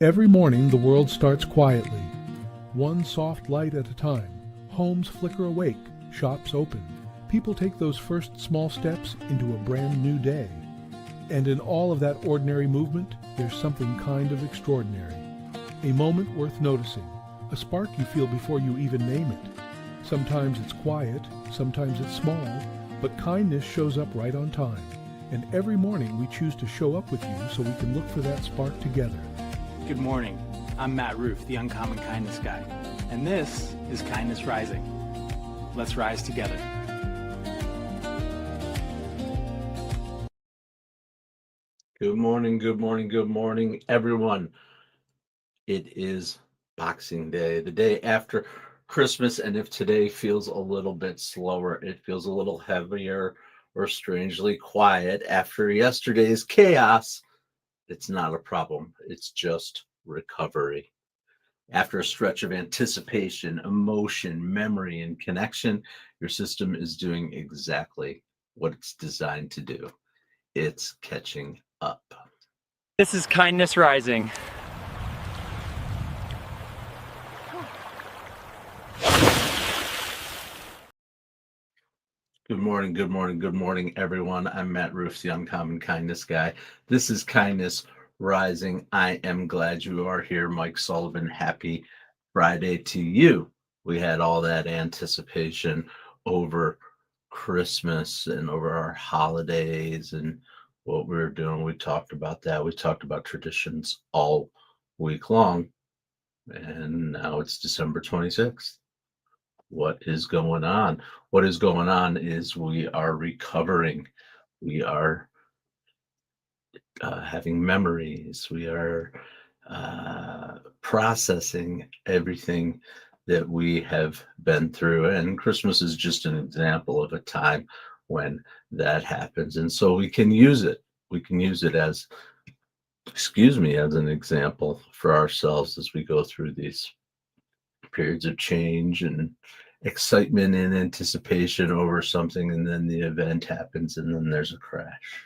Every morning the world starts quietly, one soft light at a time. Homes flicker awake, shops open. People take those first small steps into a brand new day. And in all of that ordinary movement, there's something kind of extraordinary. A moment worth noticing, a spark you feel before you even name it. Sometimes it's quiet, sometimes it's small, but kindness shows up right on time. And every morning we choose to show up with you so we can look for that spark together. Good morning. I'm Matt Roof, the Uncommon Kindness Guy, and this is Kindness Rising. Let's rise together. Good morning, everyone. It is Boxing Day, the day after Christmas, and if today feels a little bit slower, it feels a little heavier or strangely quiet after yesterday's chaos, it's not a problem. It's just recovery. After a stretch of anticipation, emotion, memory, and connection, your system is doing exactly what it's designed to do. It's catching up. This is Kindness Rising. Good morning, everyone. I'm Matt Roof, the Uncommon Kindness Guy. This is Kindness Rising. I am glad you are here, Mike Sullivan. Happy Friday to you. We had all that anticipation over Christmas and over our holidays and what we were doing. We talked about that. We talked about traditions all week long. And now it's December 26th. What is going on? What is going on is we are recovering. We are having memories. We are processing everything that we have been through. And Christmas is just an example of a time when that happens. And so we can use it. We can use it as, as an example for ourselves as we go through these periods of change and excitement and anticipation over something, and then the event happens and then there's a crash.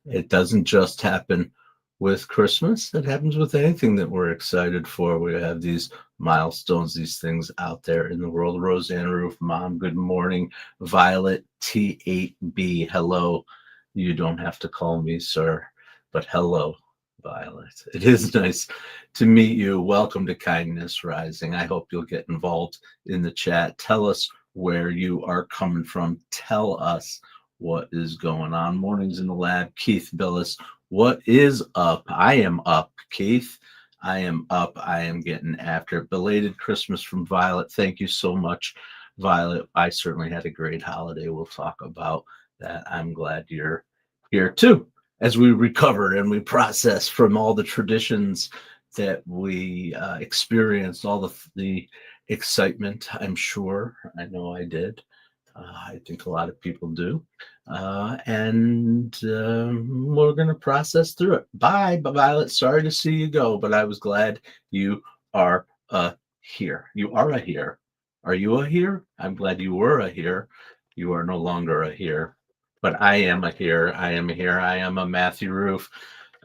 It doesn't just happen with Christmas, it happens with anything that we're excited for. We have these milestones, these things out there in the world. Roseanne Roof, Mom, good morning. Violet T8B, hello. You don't have to call me sir, but hello, Violet. It is nice to meet you. Welcome to Kindness Rising. I hope you'll get involved in the chat. Tell us where you are coming from. Tell us what is going on. Mornings in the lab. Keith Billis, what is up? I am up, Keith. I am up. I am getting after it. Belated Christmas from Violet. Thank you so much, Violet. I certainly had a great holiday. We'll talk about that. I'm glad you're here too, as we recover and we process from all the traditions that we experienced, all the excitement. I'm sure, I know I did. I think a lot of people do. And we're going to process through it. Bye, Violet. Sorry to see you go, but I was glad you are here. You are a here. Are you a here? I'm glad you were a here. You are no longer a here. But I am a here. I am a here. I am a Matthew Roof.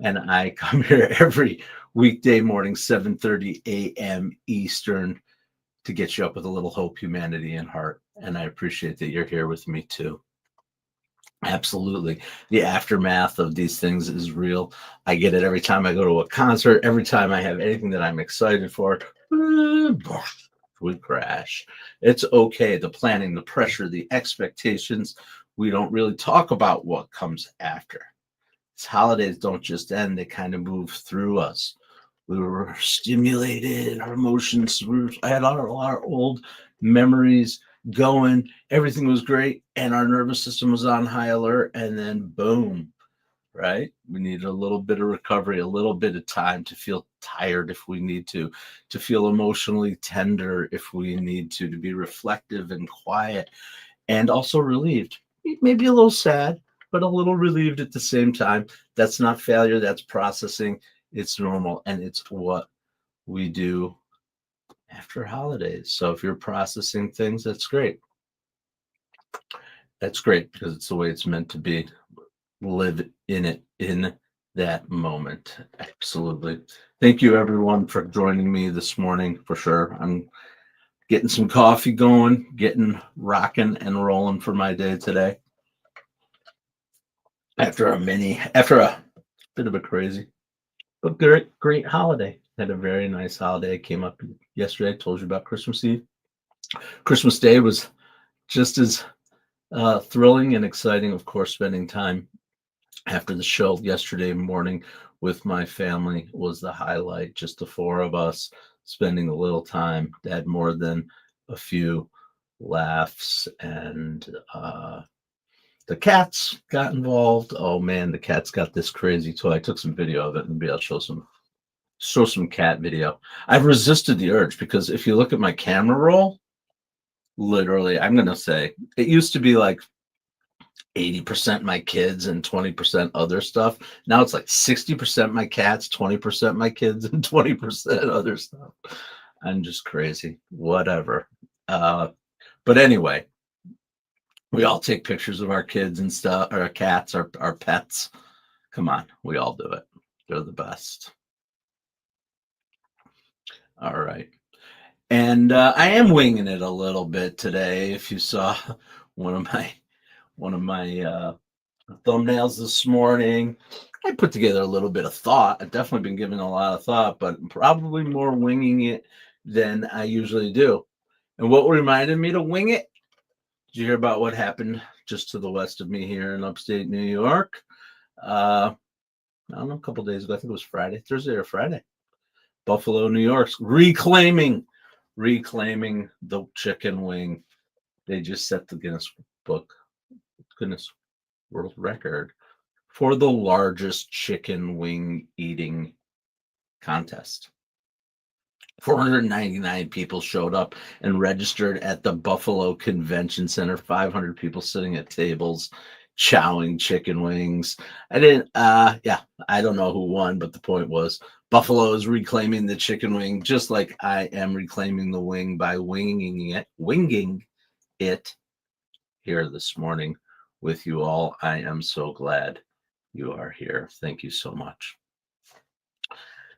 And I come here every weekday morning, 7:30 a.m. Eastern, to get you up with a little hope, humanity, and heart. And I appreciate that you're here with me too. Absolutely. The aftermath of these things is real. I get it every time I go to a concert, every time I have anything that I'm excited for, we crash. It's okay. The planning, the pressure, the expectations, we don't really talk about what comes after. These holidays don't just end, they kind of move through us. We were stimulated, our emotions, I had our old memories going, everything was great, and our nervous system was on high alert, and then boom, right? We need a little bit of recovery, a little bit of time to feel tired if we need to feel emotionally tender if we need to be reflective and quiet, and also relieved, maybe a little sad, but a little relieved at the same time. That's not failure, that's processing. It's normal, and it's what we do after holidays. So if you're processing things, that's great. That's great because it's the way it's meant to be. Live in it in that moment. Absolutely. Thank you, everyone, for joining me this morning. For sure, I'm getting some coffee going, getting rocking and rolling for my day today. After a bit of a crazy, but great holiday. Had a very nice holiday. Came up yesterday. I told you about Christmas Eve. Christmas Day was just as thrilling and exciting. Of course, spending time after the show yesterday morning with my family was the highlight. Just the four of us spending a little time. Had more than a few laughs, and the cats got involved. Oh man, the cats got this crazy toy. I took some video of it, and maybe I'll show some cat video. I've resisted the urge because if you look at my camera roll, literally, I'm gonna say it used to be like 80% my kids and 20% other stuff. Now it's like 60% my cats, 20% my kids, and 20% other stuff. I'm just crazy. Whatever. But anyway, we all take pictures of our kids and stuff, our cats, our pets. Come on, we all do it. They're the best. All right. And I am winging it a little bit today. If you saw one of my thumbnails this morning, I put together a little bit of thought. I've definitely been giving a lot of thought, but probably more winging it than I usually do. And what reminded me to wing it? Did you hear about what happened just to the west of me here in upstate New York? I don't know, a couple days ago. I think it was Thursday or Friday. Buffalo, New York's reclaiming the chicken wing. They just set the Guinness World Record for the largest chicken wing eating contest. 499 people showed up and registered at the Buffalo Convention Center. 500 people sitting at tables, chowing chicken wings. I don't know who won, but the point was Buffalo is reclaiming the chicken wing, just like I am reclaiming the wing by winging it here this morning with you all. I am so glad you are here. Thank you so much.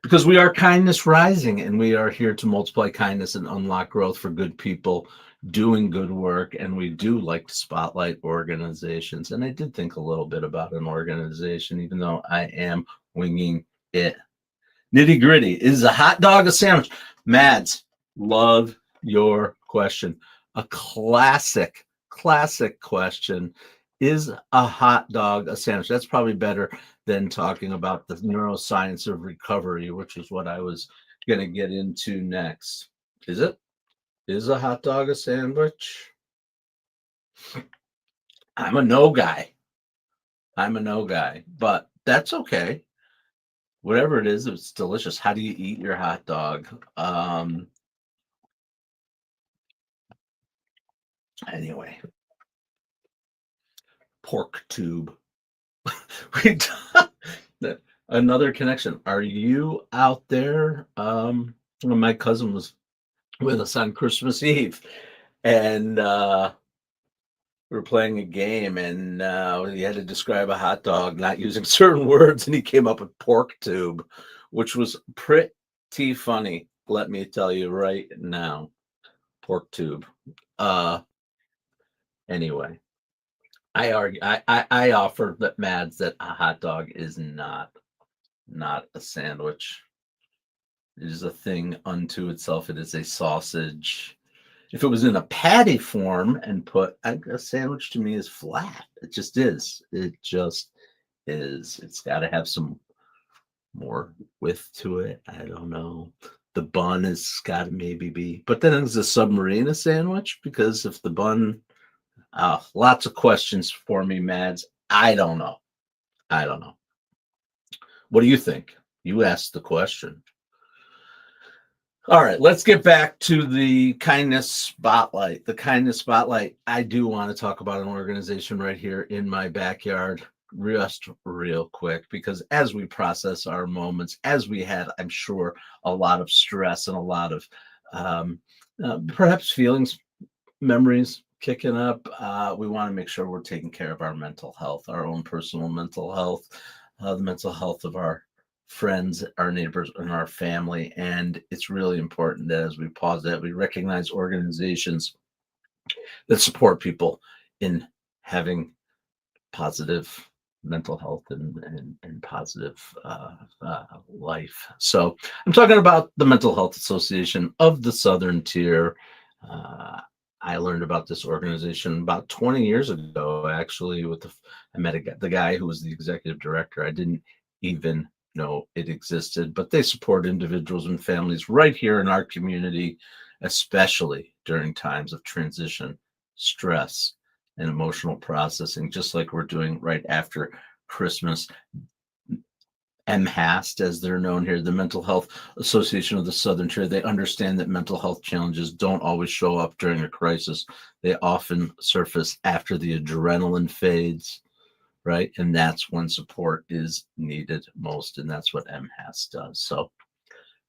Because we are Kindness Rising, and we are here to multiply kindness and unlock growth for good people doing good work. And we do like to spotlight organizations. And I did think a little bit about an organization, even though I am winging it. Nitty gritty. Is a hot dog a sandwich? Mads, love your question. A classic question. Is a hot dog a sandwich? That's probably better than talking about the neuroscience of recovery, which is what I was going to get into next. Is it? Is a hot dog a sandwich? I'm a no guy, but that's okay. Whatever it is, it's delicious. How do you eat your hot dog? Anyway, pork tube. Another connection. Are you out there? My cousin was with us on Christmas Eve, and we were playing a game, and he had to describe a hot dog not using certain words, and he came up with pork tube, which was pretty funny. Let me tell you right now, pork tube. Anyway, I argue. I offer that Mads that a hot dog is not a sandwich. It is a thing unto itself. It is a sausage. If it was in a patty form and put a sandwich, to me is flat. It just is. It just is. It's got to have some more width to it. I don't know. The bun has got to maybe be. But then is a submarine a sandwich? Because if the bun, lots of questions for me, Mads. I don't know. What do you think? You asked the question. All right, let's get back to the kindness spotlight. The kindness spotlight. I do want to talk about an organization right here in my backyard, just real quick, because as we process our moments, as we had, I'm sure, a lot of stress and a lot of perhaps feelings, memories kicking up, we want to make sure we're taking care of our mental health, our own personal mental health. the mental health of our friends, our neighbors, and our family. And it's really important that as we pause that, we recognize organizations that support people in having positive mental health and positive life. So I'm talking about the Mental Health Association of the Southern Tier. Uh, I learned about this organization about 20 years ago, actually. I met the guy who was the executive director. I didn't even know it existed, but they support individuals and families right here in our community, especially during times of transition, stress, and emotional processing, just like we're doing right after Christmas. MHAST, as they're known here, the Mental Health Association of the Southern Tier, they understand that mental health challenges don't always show up during a crisis. They often surface after the adrenaline fades, right? And that's when support is needed most. And that's what MHAST does. So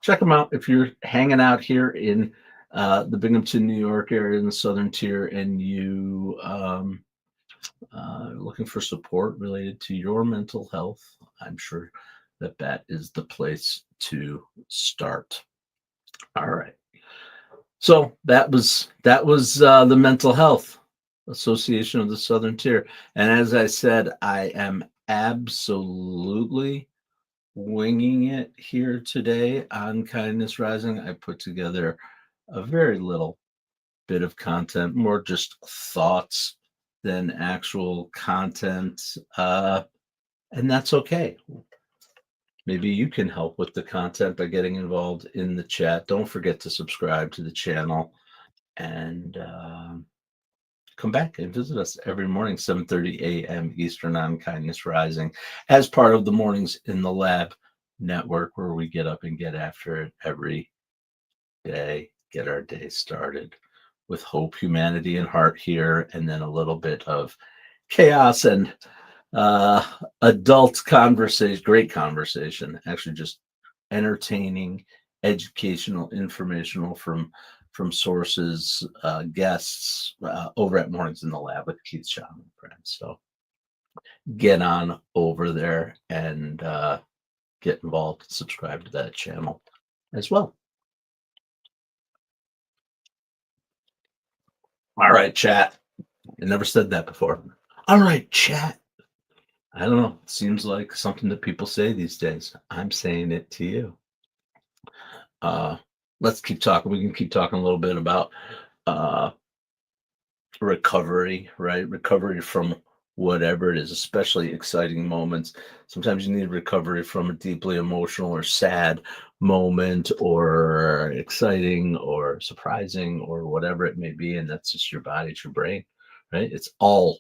check them out if you're hanging out here in the Binghamton, New York area in the Southern Tier and you looking for support related to your mental health. I'm sure that is the place to start. All right. So that was the Mental Health Association of the Southern Tier, and as I said, I am absolutely winging it here today on Kindness Rising. I put together a very little bit of content, more just thoughts than actual content. And that's okay. Maybe you can help with the content by getting involved in the chat. Don't forget to subscribe to the channel and come back and visit us every morning, 7:30 a.m. Eastern on Kindness Rising, as part of the Mornings in the Lab network, where we get up and get after it every day, get our day started with hope, humanity, and heart here, and then a little bit of chaos and adult conversation, great conversation, actually just entertaining, educational, informational from sources, guests over at Mornings in the Lab with Keith Shaw and friends. So get on over there and get involved, subscribe to that channel as well. All right, chat. I never said that before. All right, chat. I don't know. It seems like something that people say these days. I'm saying it to you. Let's keep talking. We can keep talking a little bit about recovery, right? Recovery from whatever it is, especially exciting moments. Sometimes you need recovery from a deeply emotional or sad moment, or exciting or surprising, or whatever it may be. And that's just your body, it's your brain, right? It's all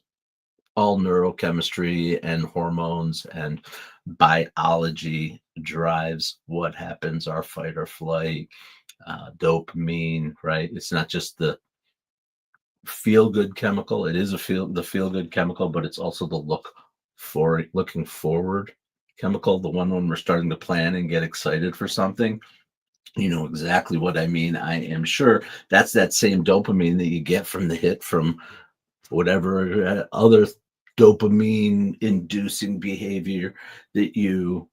neurochemistry and hormones and biology drives what happens, our fight or flight, dopamine, right? It's not just the feel good chemical. It is the feel good chemical, but it's also the looking forward chemical, the one when we're starting to plan and get excited for something. You know exactly what I mean. I am sure that's that same dopamine that you get from the hit from whatever other dopamine inducing behavior that you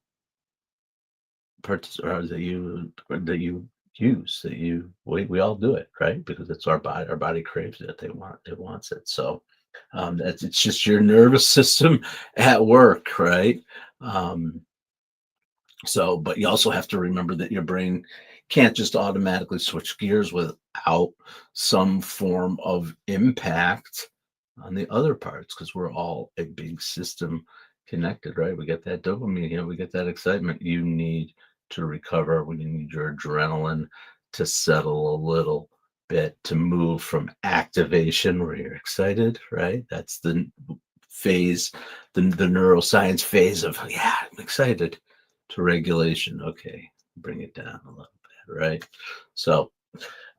use, we all do it, right? Because it's our body craves it. It wants it. So it's just your nervous system at work, right? So, but you also have to remember that your brain can't just automatically switch gears without some form of impact on the other parts, because we're all a big system connected, right? We get that dopamine here, we get that excitement. You need to recover when you need your adrenaline to settle a little bit, to move from activation where you're excited, right? That's the phase, the neuroscience phase of, yeah, I'm excited, to regulation. Okay, bring it down a little bit, right? So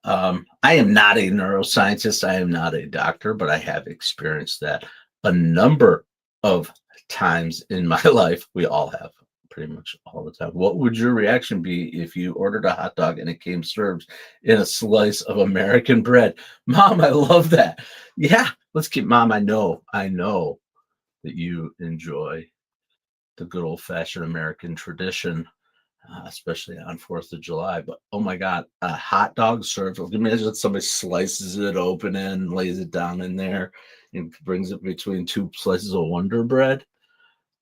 I am not a neuroscientist. I am not a doctor, but I have experienced that a number of times in my life. We all have, pretty much all the time. What would your reaction be if you ordered a hot dog and it came served in a slice of American bread? Mom, I love that. Yeah, let's keep, Mom, I know that you enjoy the good old fashioned American tradition, especially on 4th of July. But oh my God, a hot dog served. Imagine somebody slices it open and lays it down in there and brings it between two slices of Wonder Bread.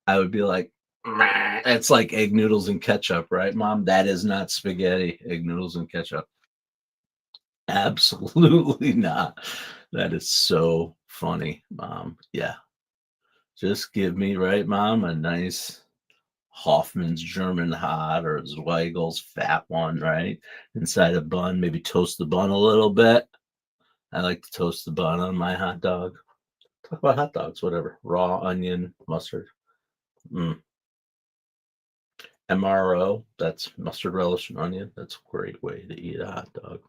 I would be like, "Meh." It's like egg noodles and ketchup, right, Mom? That is not spaghetti, egg noodles and ketchup. Absolutely not. That is so funny, Mom. Yeah. Just give me, right, Mom, a nice Hoffman's German hot or Zweigel's fat one, right? Inside a bun, maybe toast the bun a little bit. I like to toast the bun on my hot dog. Talk about hot dogs, whatever. Raw onion, mustard. Mm. MRO, that's mustard relish and onion. That's a great way to eat a hot dog.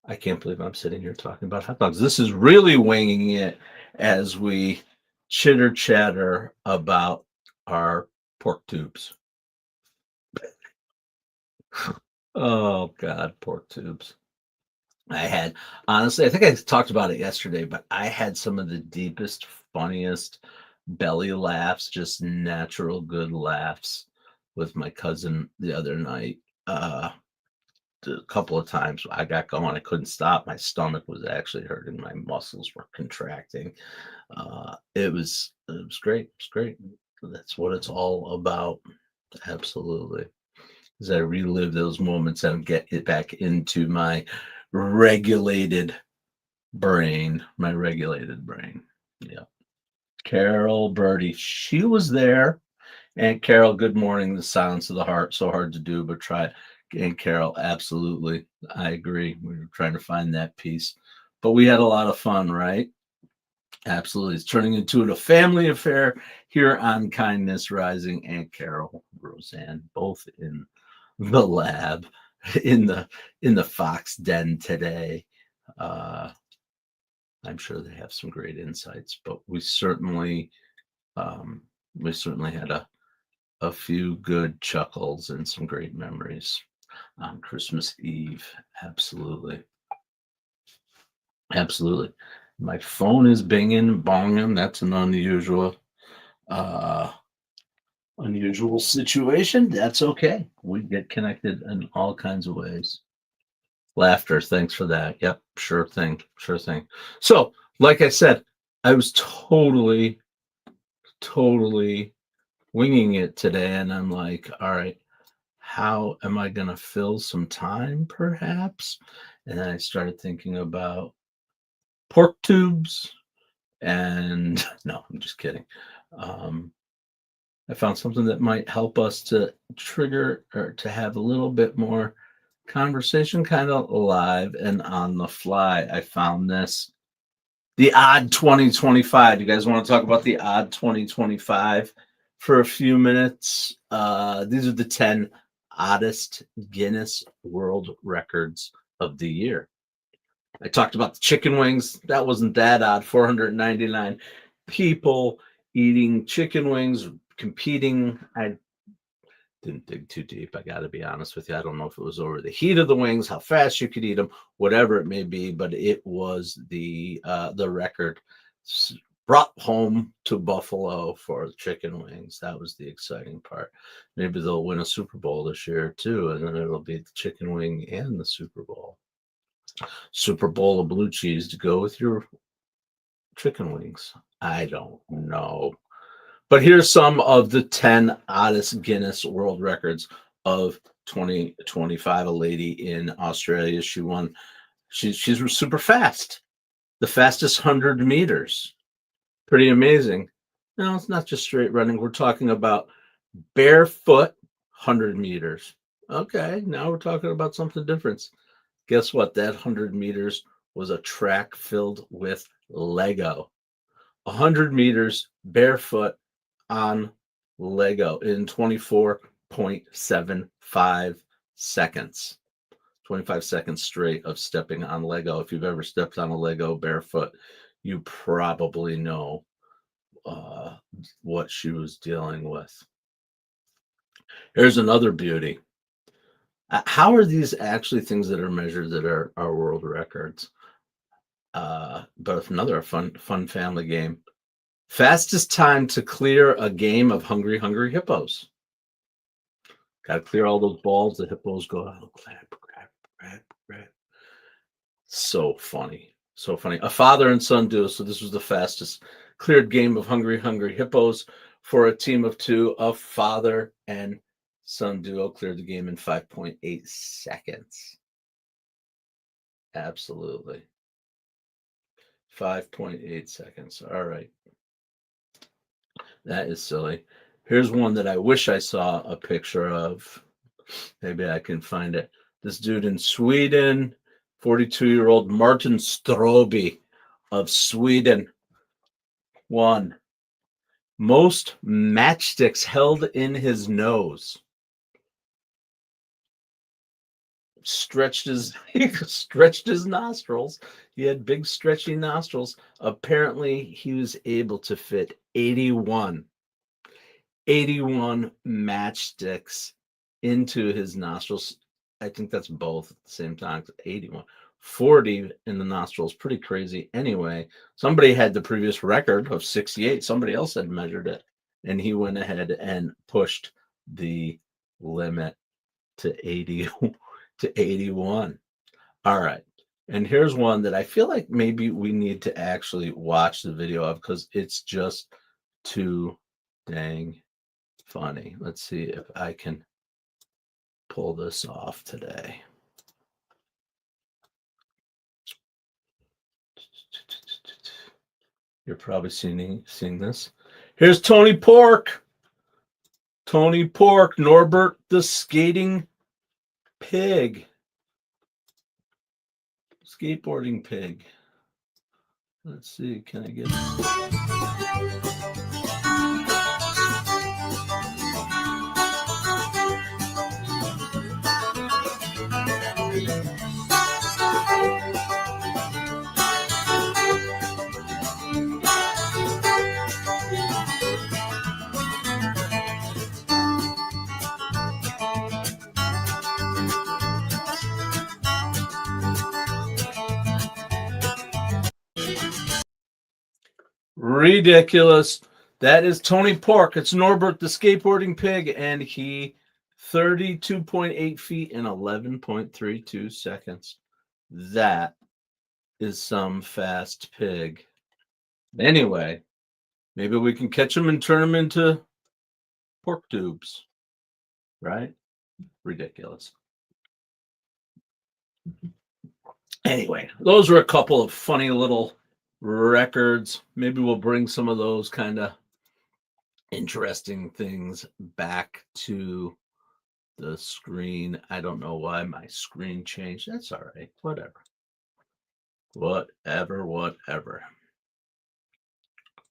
I can't believe I'm sitting here talking about hot dogs. This is really winging it as we chitter chatter about our pork tubes. Oh God, pork tubes. I had honestly, I think I talked about it yesterday, but I had some of the deepest, funniest belly laughs, just natural good laughs with my cousin the other night. A couple of times I got going, I couldn't stop. My stomach was actually hurting, my muscles were contracting. It was great. It's great. That's what it's all about. Absolutely. As I relive those moments and get it back into my regulated my regulated brain. Yeah. Carol Birdie, she was there. And Carol, good morning. The silence of the heart, so hard to do, but try it. And Carol, absolutely. I agree. We were trying to find that piece, but we had a lot of fun, right? Absolutely. It's turning into a family affair here on Kindness Rising, and Carol, Roseanne, both in the lab, in the Fox Den today. Uh, I'm sure they have some great insights, but um, we certainly had a few good chuckles and some great memories on Christmas Eve. Absolutely. Absolutely. My phone is binging, bonging. That's an uh, unusual situation. That's okay. We get connected in all kinds of ways. Laughter. Thanks for that. Yep. Sure thing. Sure thing. So, like I said, I was totally winging it today. And I'm like, all right, how am I going to fill some time perhaps? And then I started thinking about pork tubes and no, I'm just kidding. Um, I found something that might help us to trigger or to have a little bit more conversation kind of live and on the fly. I found this. The odd 2025. You guys want to talk about the odd 2025 for a few minutes? These are the 10 oddest Guinness World Records of the year. I talked about the chicken wings. That wasn't that odd. 499 people eating chicken wings, competing. I didn't dig too deep. I got to be honest with you. I don't know if it was over the heat of the wings, how fast you could eat them, whatever it may be, but it was the record brought home to Buffalo for chicken wings. That was the exciting part. Maybe they'll win a Super Bowl this year too, and then it'll be the chicken wing and the Super Bowl. Super Bowl of blue cheese to go with your chicken wings. I don't know. But here's some of the 10 oddest Guinness World Records of 2025. A lady in Australia, she won. She's super fast. The fastest 100 meters. Pretty amazing. No, it's not just straight running. We're talking about barefoot 100 meters. Okay, now we're talking about something different. Guess what? That 100 meters was a track filled with Lego. 100 meters barefoot on Lego in 24.75 seconds. 25 seconds straight of stepping on Lego. If you've ever stepped on a Lego barefoot, you probably know what she was dealing with. Here's another beauty. How are these actually things that are measured that are world records? But another fun family game. Fastest time to clear a game of Hungry Hungry Hippos. Got to clear all those balls. The hippos go out. Grab, grab, grab, grab. So funny. So funny. A father and son duo. So this was the fastest cleared game of Hungry Hungry Hippos for a team of two. A father and son duo cleared the game in 5.8 seconds. Absolutely. 5.8 seconds. All right. That is silly. Here's one that I wish I saw a picture of. Maybe I can find it. This dude in Sweden, 42-year-old Martin Strobe of Sweden, won most matchsticks held in his nose. He stretched his nostrils. He had big stretchy nostrils. Apparently, he was able to fit 81 matchsticks into his nostrils. I think that's both at the same time. 81, 40 in the nostrils. Pretty crazy. Anyway, somebody had the previous record of 68. Somebody else had measured it, and he went ahead and pushed the limit to 80 to 81. All right. And here's one that I feel like maybe we need to actually watch the video of because it's just too dang funny. Let's see if I can pull this off today. You're probably seeing this. Here's Tony Pork. Tony Pork, Norbert the skating pig. Skateboarding pig. Let's see, can I get ridiculous? That is Tony Pork. It's Norbert the skateboarding pig, and he 32.8 feet in 11.32 seconds. That is some fast pig. Anyway, maybe we can catch him and turn him into pork tubes, right? Ridiculous. Anyway, those were a couple of funny little records. Maybe we'll bring some of those kind of interesting things back to the screen. I don't know why my screen changed. That's all right. Whatever.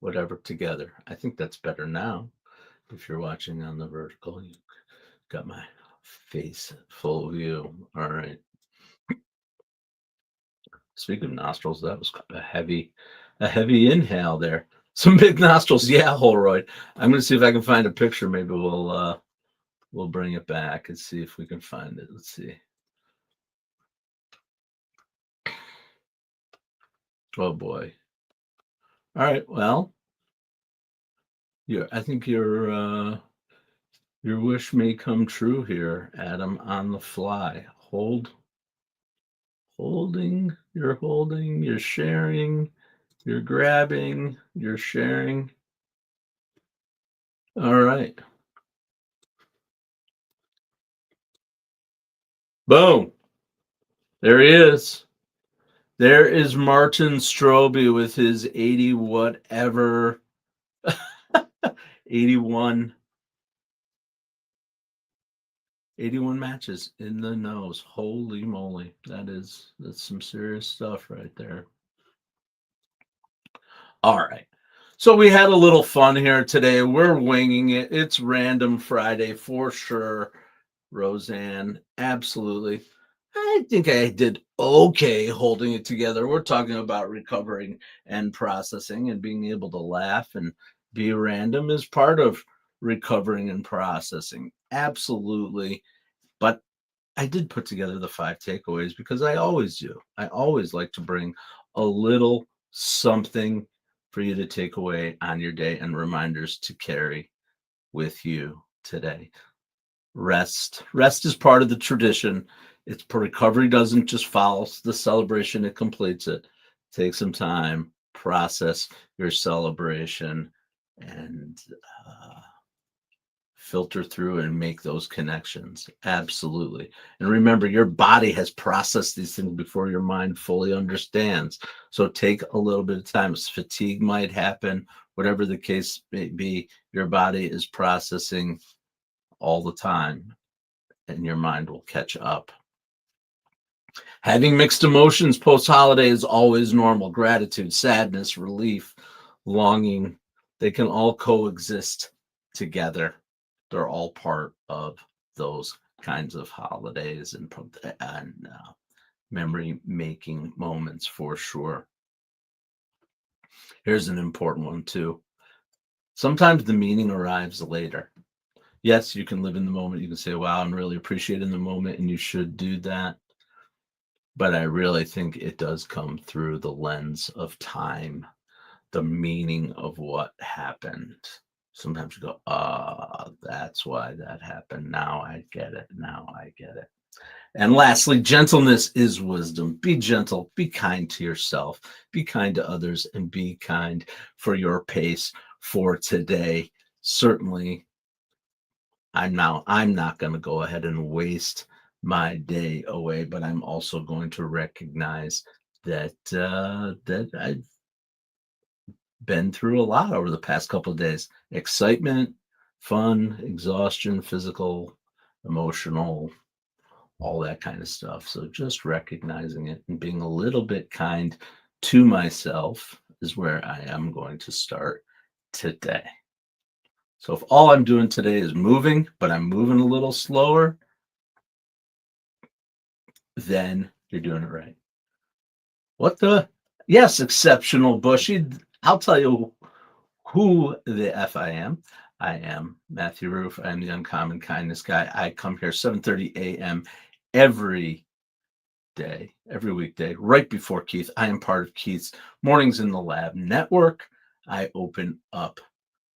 Whatever together. I think that's better now. If you're watching on the vertical, you got my face full view. All right. Speaking of nostrils, that was a heavy inhale there. Some big nostrils. Yeah, Holroyd. I'm going to see if I can find a picture. Maybe we'll bring it back and see if we can find it. Let's see. Oh boy. All right. Well, I think your wish may come true here, Adam, on the fly. You're sharing, you're grabbing, you're sharing. All right. Boom. There he is. There is Martin Strobe with his 80 whatever 81 matches in the nose. Holy moly. That's some serious stuff right there. All right. So we had a little fun here today. We're winging it. It's Random Friday for sure. Roseanne, absolutely. I think I did okay holding it together. We're talking about recovering and processing, and being able to laugh and be random is part of recovering and processing. Absolutely. But I did put together the 5 takeaways because I always do. I always like to bring a little something for you to take away on your day and reminders to carry with you today. Rest. Rest is part of the tradition. It's recovery doesn't just follow the celebration, it completes it. Take some time, process your celebration, and filter through and make those connections. Absolutely. And remember, your body has processed these things before your mind fully understands. So take a little bit of time. Fatigue might happen, whatever the case may be, your body is processing all the time, and your mind will catch up. Having mixed emotions post-holiday is always normal. Gratitude, sadness, relief, longing, they can all coexist together. They're all part of those kinds of holidays and memory-making moments for sure. Here's an important one too. Sometimes the meaning arrives later. Yes, you can live in the moment. You can say, wow, I'm really appreciating the moment, and you should do that. But I really think it does come through the lens of time, the meaning of what happened. Sometimes you go, that's why that happened. Now I get it. Now I get it. And lastly, gentleness is wisdom. Be gentle, be kind to yourself, be kind to others, and be kind for your pace for today. Certainly, I'm not going to go ahead and waste my day away, but I'm also going to recognize that I've been through a lot over the past couple of days. Excitement, fun, exhaustion, physical, emotional, all that kind of stuff. So just recognizing it and being a little bit kind to myself is where I am going to start today. So if all I'm doing today is moving, but I'm moving a little slower, then you're doing it right. What the? Yes, exceptional Bushy. I'll tell you who the F I am. I am Matthew Roof. I am the Uncommon Kindness Guy. I come here 7:30 a.m. every day, every weekday, right before Keith. I am part of Keith's Mornings in the Lab network. I open up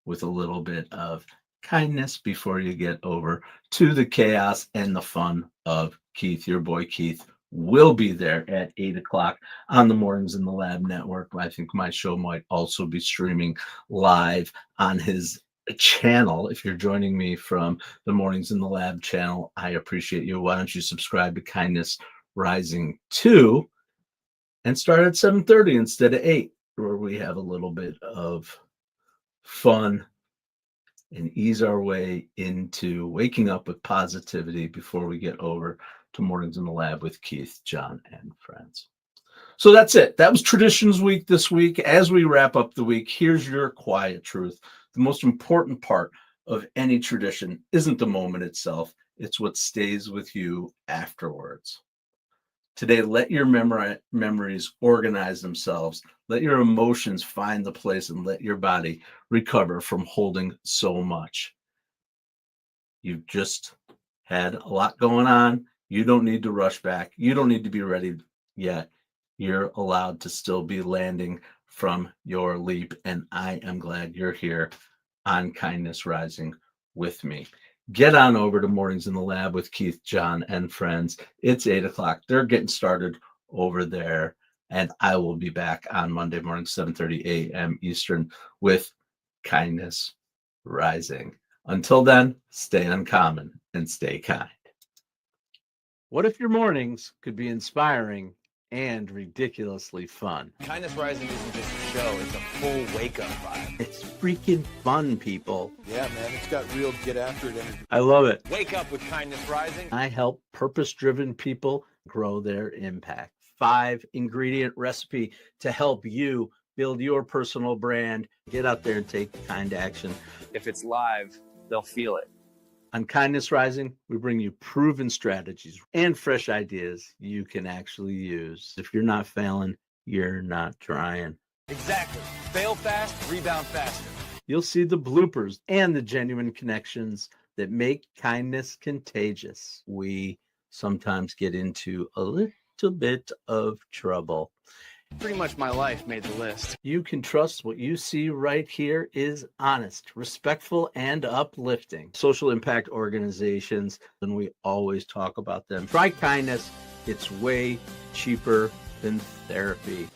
with a little bit of kindness before you get over to the chaos and the fun of Keith. Your boy Keith will be there at 8 o'clock on the Mornings in the Lab network. I think my show might also be streaming live on his channel. If you're joining me from the Mornings in the Lab channel, I appreciate you. Why don't you subscribe to Kindness Rising 2 and start at 7:30 instead of 8, where we have a little bit of fun and ease our way into waking up with positivity before we get over to Mornings in the Lab with Keith, John, and friends. So that's it. That was Traditions Week this week. As we wrap up the week, here's your quiet truth. The most important part of any tradition isn't the moment itself, it's what stays with you afterwards. Today, let your memories organize themselves. Let your emotions find the place and let your body recover from holding so much. You've just had a lot going on. You don't need to rush back. You don't need to be ready yet. You're allowed to still be landing from your leap. And I am glad you're here on Kindness Rising with me. Get on over to Mornings in the Lab with Keith, John, and friends. It's 8 o'clock. They're getting started over there. And I will be back on Monday morning, 7:30 a.m. Eastern with Kindness Rising. Until then, stay uncommon and stay kind. What if your mornings could be inspiring and ridiculously fun? Kindness Rising isn't just a show, it's a full wake-up vibe. It's freaking fun, people. Yeah, man, it's got real get-after-it energy. I love it. Wake up with Kindness Rising. I help purpose-driven people grow their impact. 5-ingredient recipe to help you build your personal brand. Get out there and take kind action. If it's live, they'll feel it. On Kindness Rising, we bring you proven strategies and fresh ideas you can actually use. If you're not failing, you're not trying. Exactly. Fail fast, rebound faster. You'll see the bloopers and the genuine connections that make kindness contagious. We sometimes get into a little bit of trouble. Pretty much my life made the list. You can trust what you see right here is honest, respectful, and uplifting. Social impact organizations, and we always talk about them. Try kindness. It's way cheaper than therapy.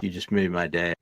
You just made my day.